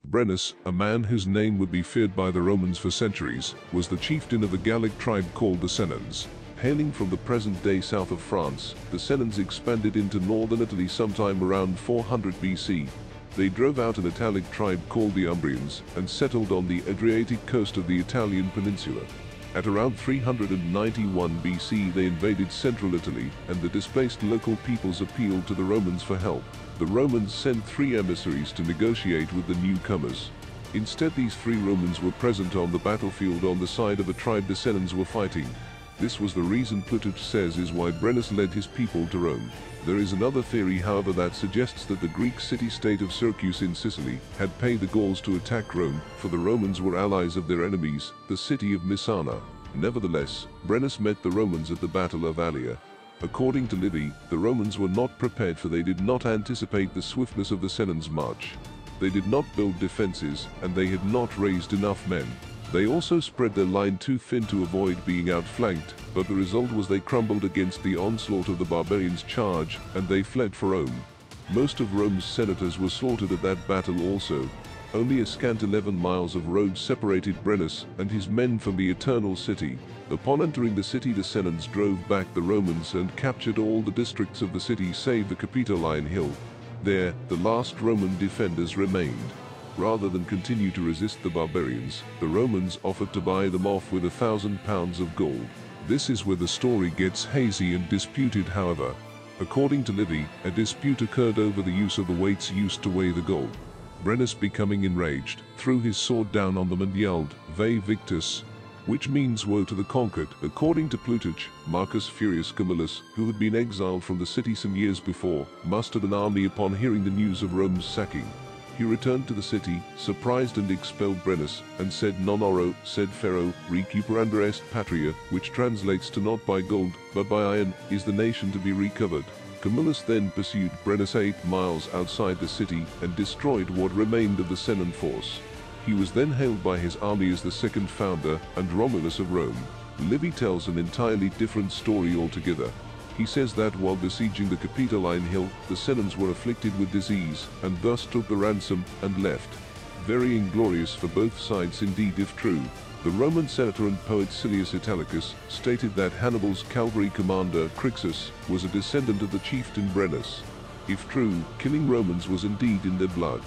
Brennus, a man whose name would be feared by the Romans for centuries, was the chieftain of a Gallic tribe called the Sennones. Hailing from the present-day south of France, the Sennones expanded into northern Italy sometime around 400 BC. They drove out an Italic tribe called the Umbrians and settled on the Adriatic coast of the Italian peninsula. At around 391 BC they invaded central Italy, and the displaced local peoples appealed to the Romans for help. The Romans sent 3 emissaries to negotiate with the newcomers. Instead, these 3 Romans were present on the battlefield on the side of a tribe the Sennones were fighting. This was the reason Plutarch says is why Brennus led his people to Rome. There is another theory, however, that suggests that the Greek city-state of Syracuse in Sicily had paid the Gauls to attack Rome, for the Romans were allies of their enemies, the city of Messana. Nevertheless, Brennus met the Romans at the Battle of Allia. According to Livy, the Romans were not prepared, for they did not anticipate the swiftness of the Sennones' march. They did not build defenses, and they had not raised enough men. They also spread their line too thin to avoid being outflanked, but the result was they crumbled against the onslaught of the barbarians' charge, and they fled for Rome. Most of Rome's senators were slaughtered at that battle also. Only a scant 11 miles of road separated Brennus and his men from the Eternal City. Upon entering the city, the Sennones drove back the Romans and captured all the districts of the city save the Capitoline Hill. There, the last Roman defenders remained. Rather than continue to resist the barbarians, the Romans offered to buy them off with 1,000 pounds of gold. This is where the story gets hazy and disputed, however. According to Livy, a dispute occurred over the use of the weights used to weigh the gold. Brennus, becoming enraged, threw his sword down on them and yelled, "Vae victis," which means woe to the conquered. According to Plutarch, Marcus Furius Camillus, who had been exiled from the city some years before, mustered an army upon hearing the news of Rome's sacking. He returned to the city, surprised, and expelled Brennus, and said, "Non oro, sed ferro, recuperanda est patria," which translates to "not by gold, but by iron, is the nation to be recovered." Camillus then pursued Brennus 8 miles outside the city and destroyed what remained of the Sennone force. He was then hailed by his army as the second founder and Romulus of Rome. Livy tells an entirely different story altogether. He says that while besieging the Capitoline Hill, the Sennones were afflicted with disease, and thus took the ransom and left. Very inglorious for both sides indeed, if true. The Roman senator and poet Silius Italicus stated that Hannibal's cavalry commander Crixus was a descendant of the chieftain Brennus. If true, killing Romans was indeed in their blood.